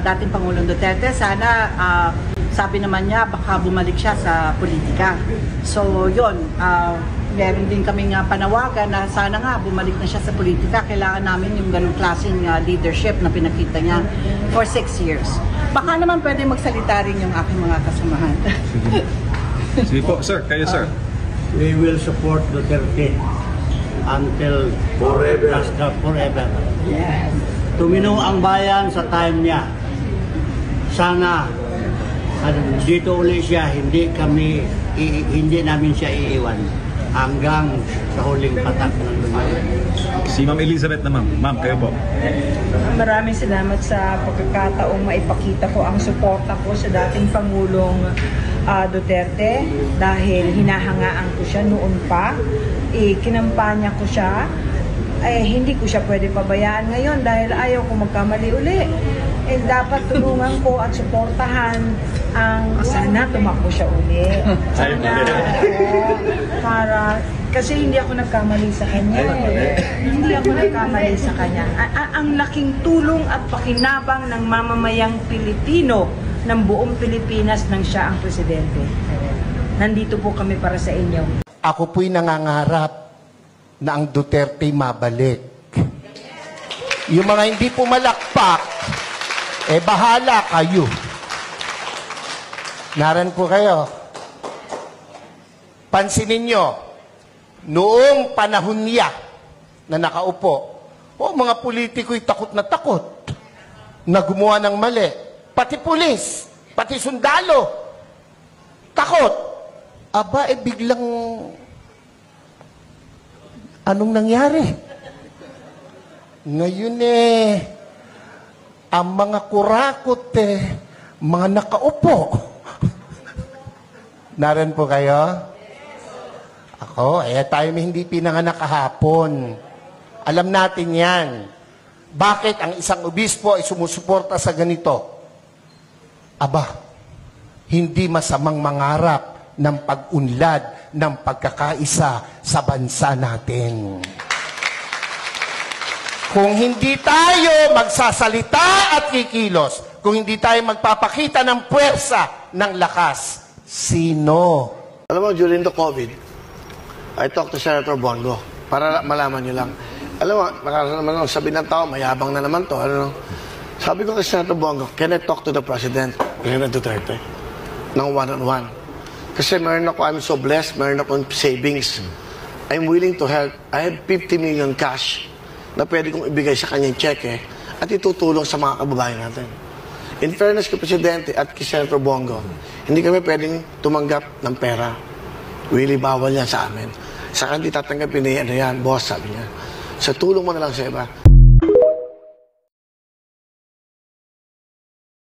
Dating Pangulong Duterte, sana sabi naman niya baka bumalik siya sa politika. So yun, meron din kaming panawagan na sana nga bumalik na siya sa politika. Kailangan namin yung ganung klaseng leadership na pinakita niya for 6 years. Baka naman pwede magsalita rin yung aking mga kasamahan. Sige po, sir. Kayo, sir. We will support Duterte until forever. Yes. Tumino ang bayan sa time niya. Sana dito ulit siya, hindi namin siya iiwan hanggang sa huling patak ng lumayan. Si Ma'am Elizabeth naman. Ma'am, kayo po. Maraming salamat sa pagkakataong maipakita ko ang suporta ko sa dating Pangulong Duterte dahil hinahangaan ko siya noon pa, kinampanya ko siya, hindi ko siya pwede pabayaan ngayon dahil ayaw ko magkamali uli. Dapat tulungan ko at suportahan sana tumakbo siya uli. Para kasi hindi ako nagkamali sa kanya. Hindi ako nagkamali sa kanya. Ang laking tulong at pakinabang ng mamamayang Pilipino ng buong Pilipinas nang siya ang presidente. Nandito po kami para sa inyo. Ako po'y nangangarap na ang Duterte mabalik. Yung mga hindi pumalakpak, bahala kayo. Naran po kayo. Pansinin nyo, noong panahon niya na nakaupo, mga politiko'y takot na takot na gumawa ng mali. Pati pulis, pati sundalo, takot. Aba, biglang anong nangyari? Ngayon ang mga kurakot mga nakaupo. Naran po kayo? Ako, tayo hindi pinanganak kahapon. Alam natin yan. Bakit ang isang obispo ay sumusuporta sa ganito? Aba, hindi masamang mangarap ng pag-unlad ng pagkakaisa sa bansa natin. Kung hindi tayo magsasalita at kikilos, kung hindi tayo magpapakita ng puwersa, ng lakas, sino? Alam mo, during the COVID, I talked to Senator Bongo para malaman nyo lang. Alam mo, naman sabi ng tao, mayabang na naman to. Ano? Sabi ko kay Senator Bongo, can I talk to the President, President Duterte, ng one-on-one? Kasi meron ako, I'm so blessed, meron akong savings. I'm willing to help. I have 50 million cash na pwede kong ibigay sa kanyang cheque at itutulong sa mga kababayan natin. In fairness kay Presidente at kay Senator Bongo, hindi kami pwedeng tumanggap ng pera. Really, bawal yan sa amin. Saka hindi tatanggapin niya, boss, sabi niya. Sa tulong mo na lang sa iba.